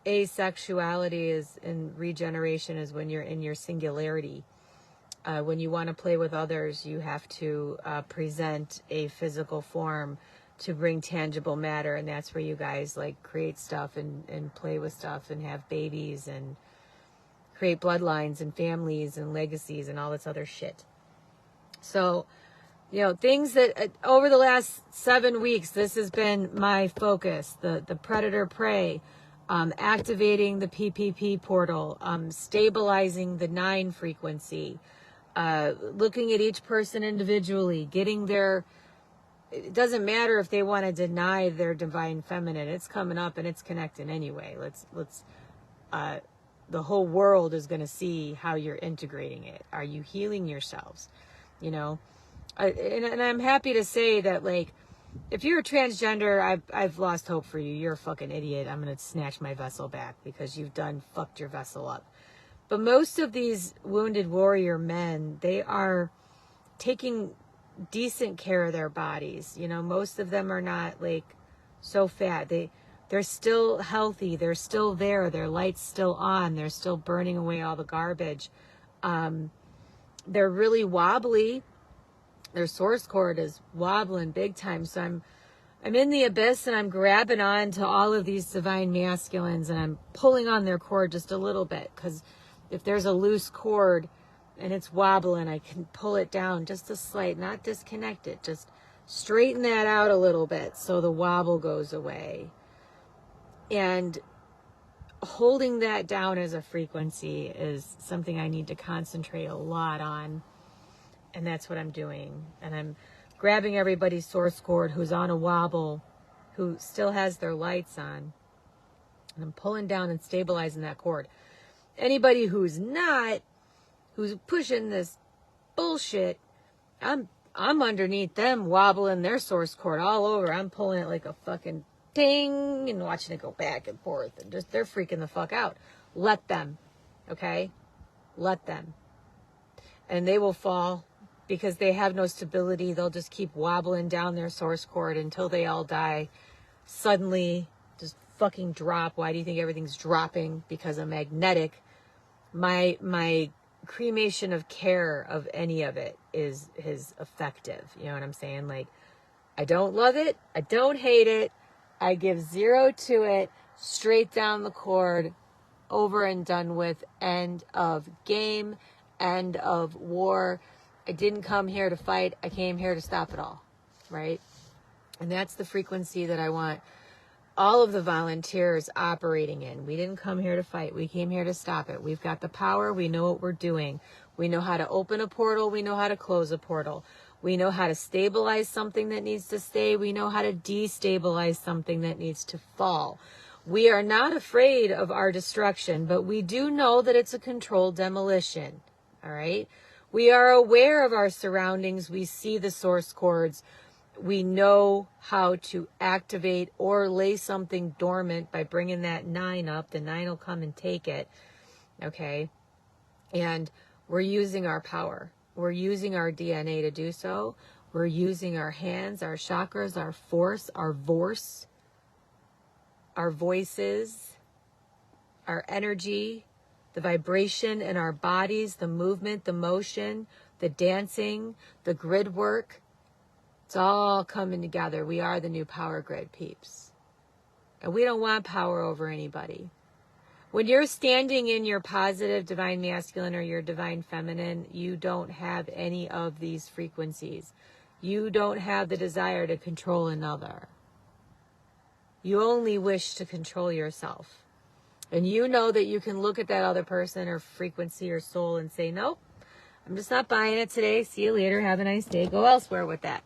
A: Asexuality is in regeneration is when you're in your singularity. When you want to play with others, you have to present a physical form to bring tangible matter, and that's where you guys like create stuff and play with stuff and have babies and create bloodlines and families and legacies and all this other shit. So, you know, things that over the last 7 weeks, this has been my focus, the predator prey, activating the PPP portal, stabilizing the 9 frequency, looking at each person individually, getting their, it doesn't matter if they want to deny their divine feminine, it's coming up and it's connecting anyway. The whole world is going to see how you're integrating it. Are you healing yourselves? You know, and I'm happy to say that, like, if you're a transgender, I've lost hope for you. You're a fucking idiot. I'm going to snatch my vessel back because you've fucked your vessel up. But most of these wounded warrior men, they are taking decent care of their bodies. You know, most of them are not like so fat. They're still healthy. They're still there. Their light's still on. They're still burning away all the garbage. They're really wobbly. Their source cord is wobbling big time. So I'm in the abyss and I'm grabbing on to all of these divine masculines and I'm pulling on their cord just a little bit, because if there's a loose cord and it's wobbling, I can pull it down just a slight, not disconnect it, just straighten that out a little bit so the wobble goes away. And holding that down as a frequency is something I need to concentrate a lot on. And that's what I'm doing. And I'm grabbing everybody's source cord who's on a wobble, who still has their lights on. And I'm pulling down and stabilizing that cord. Anybody who's not, who's pushing this bullshit, I'm underneath them, wobbling their source cord all over. I'm pulling it like a fucking ding and watching it go back and forth. And just, they're freaking the fuck out. Let them. Okay? Let them. And they will fall. Because they have no stability, they'll just keep wobbling down their source cord until they all die. Suddenly, just fucking drop. Why do you think everything's dropping? Because I'm magnetic. My cremation of care of any of it is effective. You know what I'm saying? Like, I don't love it. I don't hate it. I give 0 to it. Straight down the cord. Over and done with. End of game. End of war. I didn't come here to fight. I came here to stop it all, right? And that's the frequency that I want all of the volunteers operating in. We didn't come here to fight. We came here to stop it. We've got the power. We know what we're doing. We know how to open a portal. We know how to close a portal. We know how to stabilize something that needs to stay. We know how to destabilize something that needs to fall. We are not afraid of our destruction, but we do know that it's a controlled demolition, all right? We are aware of our surroundings. We see the source cords. We know how to activate or lay something dormant by bringing that 9 up. The 9 will come and take it, okay? And we're using our power. We're using our DNA to do so. We're using our hands, our chakras, our force, our voice, our voices, our energy, the vibration in our bodies, the movement, the motion, the dancing, the grid work. It's all coming together. We are the new power grid, peeps. And we don't want power over anybody. When you're standing in your positive divine masculine or your divine feminine, you don't have any of these frequencies. You don't have the desire to control another. You only wish to control yourself. And you know that you can look at that other person or frequency or soul and say, nope, I'm just not buying it today. See you later. Have a nice day. Go elsewhere with that,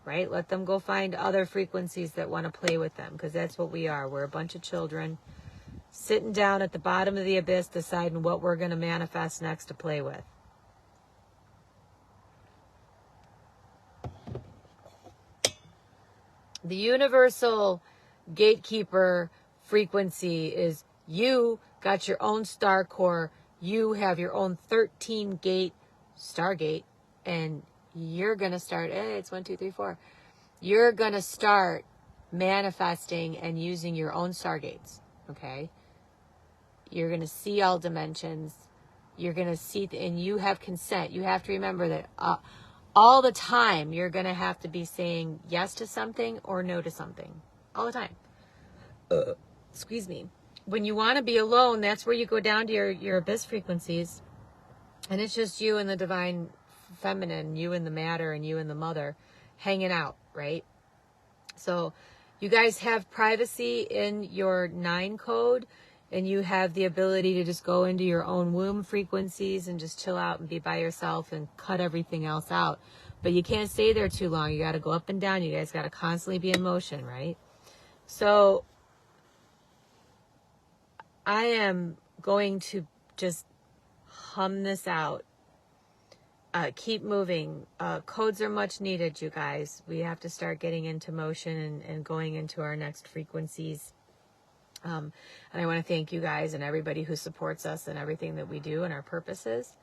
A: right? Let them go find other frequencies that want to play with them, because that's what we are. We're a bunch of children sitting down at the bottom of the abyss deciding what we're going to manifest next to play with. The universal gatekeeper frequency is you got your own star core. You have your own 13 gate stargate, and you're going to start, it's 1, 2, 3, 4. You're going to start manifesting and using your own stargates, okay? You're going to see all dimensions. You're going to see, and you have consent. You have to remember that all the time you're going to have to be saying yes to something or no to something. All the time. Excuse me. When you want to be alone, that's where you go down to your abyss frequencies. And it's just you and the divine feminine, you and the matter, and you and the mother hanging out, right? So you guys have privacy in your 9 code, and you have the ability to just go into your own womb frequencies and just chill out and be by yourself and cut everything else out. But you can't stay there too long. You got to go up and down. You guys got to constantly be in motion, right? So I am going to just hum this out. Keep moving. Codes are much needed, you guys. We have to start getting into motion and going into our next frequencies. And I want to thank you guys and everybody who supports us and everything that we do and our purposes.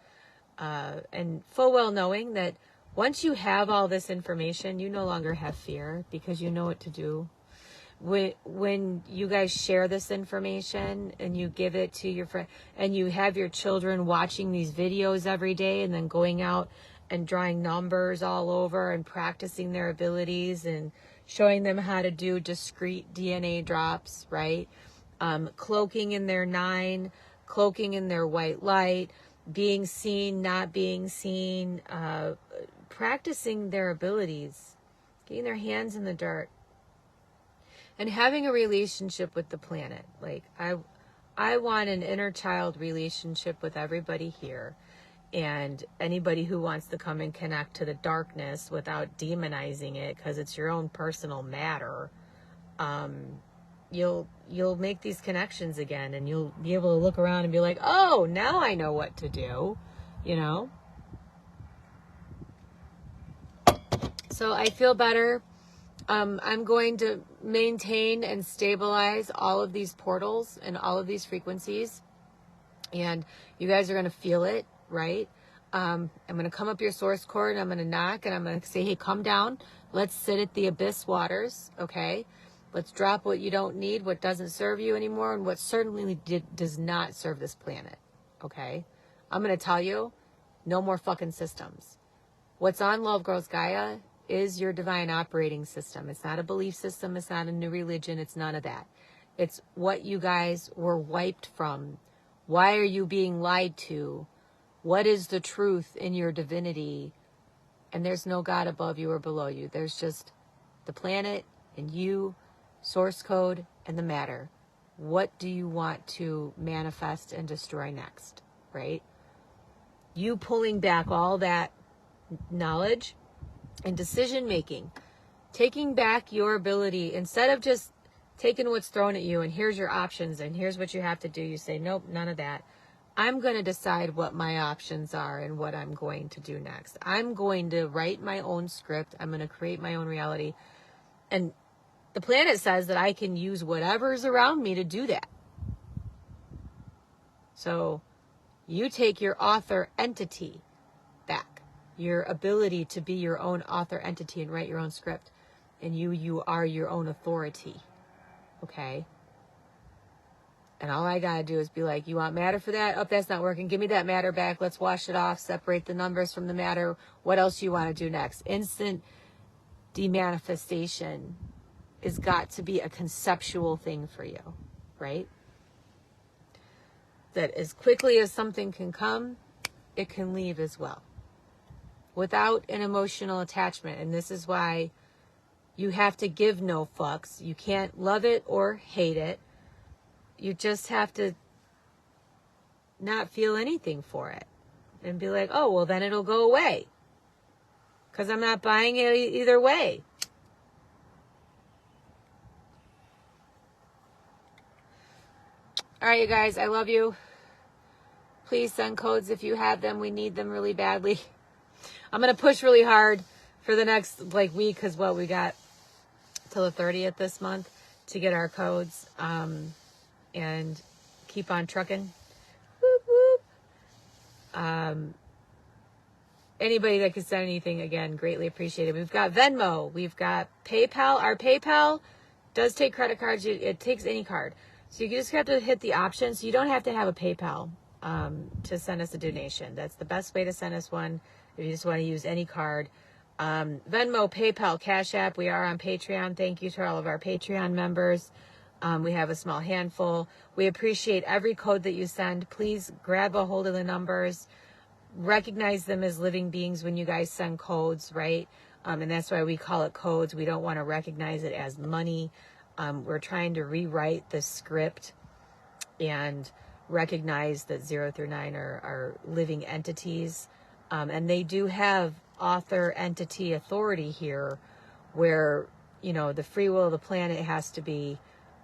A: And full well knowing that once you have all this information, you no longer have fear because you know what to do. When you guys share this information and you give it to your friend and you have your children watching these videos every day and then going out and drawing numbers all over and practicing their abilities and showing them how to do discrete DNA drops, right? Cloaking in their 9, cloaking in their white light, being seen, not being seen, practicing their abilities, getting their hands in the dirt. And having a relationship with the planet. Like, I want an inner child relationship with everybody here. And anybody who wants to come and connect to the darkness without demonizing it, because it's your own personal matter, you'll make these connections again. And you'll be able to look around and be like, oh, now I know what to do, you know? So I feel better. I'm going to maintain and stabilize all of these portals and all of these frequencies. And you guys are going to feel it, right? I'm going to come up your source cord and I'm going to knock and I'm going to say, hey, come down. Let's sit at the abyss waters, okay? Let's drop what you don't need, what doesn't serve you anymore, and what certainly does not serve this planet, okay? I'm going to tell you, no more fucking systems. What's on Love Girls Gaia is your divine operating system. It's not a belief system. It's not a new religion. It's none of that. It's what you guys were wiped from. Why are you being lied to? What is the truth in your divinity? And there's no God above you or below you. There's just the planet and you, source code, and the matter. What do you want to manifest and destroy next, right? You pulling back all that knowledge and decision making, taking back your ability instead of just taking what's thrown at you and here's your options and here's what you have to do. You say, nope, none of that. I'm going to decide what my options are and what I'm going to do next. I'm going to write my own script. I'm going to create my own reality. And the planet says that I can use whatever's around me to do that. So you take your author entity back. Your ability to be your own author entity and write your own script. And you are your own authority. Okay? And all I got to do is be like, you want matter for that? Oh, that's not working. Give me that matter back. Let's wash it off. Separate the numbers from the matter. What else do you want to do next? Instant demanifestation has got to be a conceptual thing for you. Right? That as quickly as something can come, it can leave as well. Without an emotional attachment. And this is why you have to give no fucks. You can't love it or hate it. You just have to not feel anything for it. And be like, oh, well, then it'll go away. Because I'm not buying it either way. All right, you guys, I love you. Please send codes if you have them. We need them really badly. I'm going to push really hard for the next week because we got till the 30th this month to get our codes and keep on trucking. Whoop, whoop. Anybody that could send anything, again, greatly appreciated. We've got Venmo. We've got PayPal. Our PayPal does take credit cards. It takes any card. So you just have to hit the options. You don't have to have a PayPal. to send us a donation. That's the best way to send us one. If you just want to use any card. Venmo, PayPal, Cash App. We are on Patreon. Thank you to all of our Patreon members. We have a small handful. We appreciate every code that you send. Please grab a hold of the numbers. Recognize them as living beings when you guys send codes, right? And that's why we call it codes. We don't want to recognize it as money. We're trying to rewrite the script and recognize that 0 through 9 are living entities. And they do have author entity authority here where, you know, the free will of the planet has to be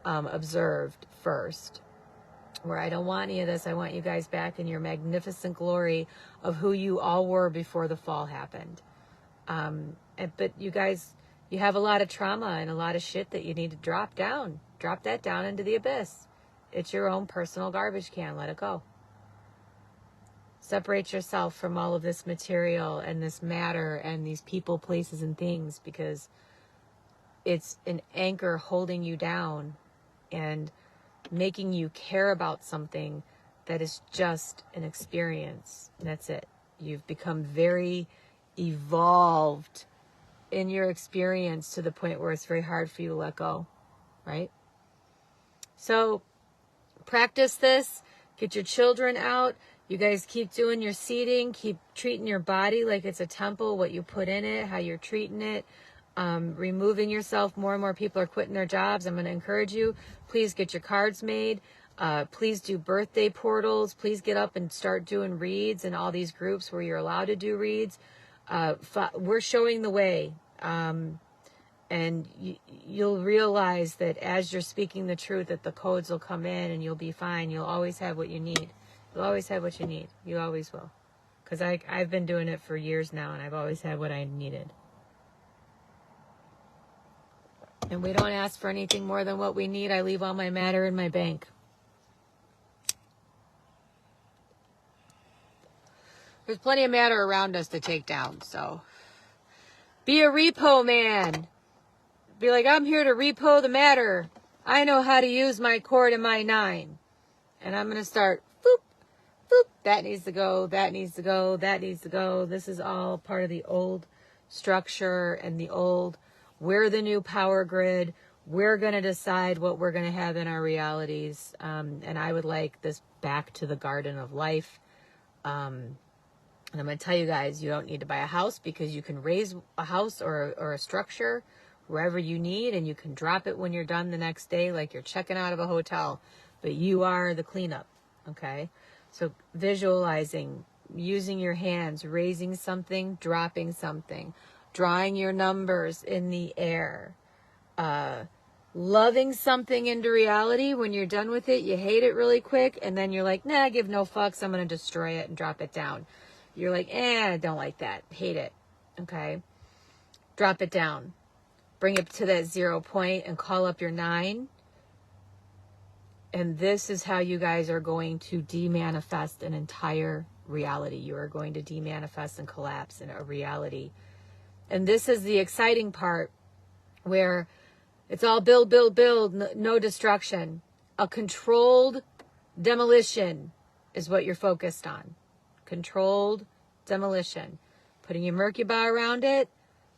A: observed first. Where I don't want any of this. I want you guys back in your magnificent glory of who you all were before the fall happened. But you guys, you have a lot of trauma and a lot of shit that you need to drop down. Drop that down into the abyss. It's your own personal garbage can. Let it go. Separate yourself from all of this material and this matter and these people, places, and things, because it's an anchor holding you down and making you care about something that is just an experience. That's it. You've become very evolved in your experience to the point where it's very hard for you to let go, right? So practice this. Get your children out. You guys keep doing your seeding. Keep treating your body like it's a temple, what you put in it, how you're treating it. Removing yourself. More and more people are quitting their jobs. I'm going to encourage you. Please get your cards made. Please do birthday portals. Please get up and start doing reads in all these groups where you're allowed to do reads. We're showing the way. And you'll realize that as you're speaking the truth, that the codes will come in and you'll be fine. You'll always have what you need. You'll always have what you need. You always will. Because I've been doing it for years now, and I've always had what I needed. And we don't ask for anything more than what we need. I leave all my matter in my bank. There's plenty of matter around us to take down, so be a repo man. Be like, I'm here to repo the matter. I know how to use my cord and my 9. And I'm going to start, boop, boop. That needs to go, that needs to go, that needs to go. This is all part of the old structure and the old, we're the new power grid. We're going to decide what we're going to have in our realities. And I would like this back to the garden of life. And I'm going to tell you guys, you don't need to buy a house, because you can raise a house or a structure wherever you need, and you can drop it when you're done the next day, like you're checking out of a hotel, but you are the cleanup. Okay. So visualizing, using your hands, raising something, dropping something, drawing your numbers in the air, loving something into reality. When you're done with it, you hate it really quick, and then you're like, nah, give no fucks. I'm going to destroy it and drop it down. You're like, I don't like that. Hate it. Okay. Drop it down. Bring it to that 0 point and call up your 9. And this is how you guys are going to demanifest an entire reality. You are going to demanifest and collapse in a reality. And this is the exciting part, where it's all build, build, build, no destruction. A controlled demolition is what you're focused on. Controlled demolition. Putting your Merkaba around it,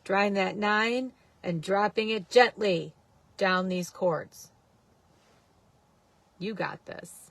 A: drawing that 9, and dropping it gently down these cords. You got this.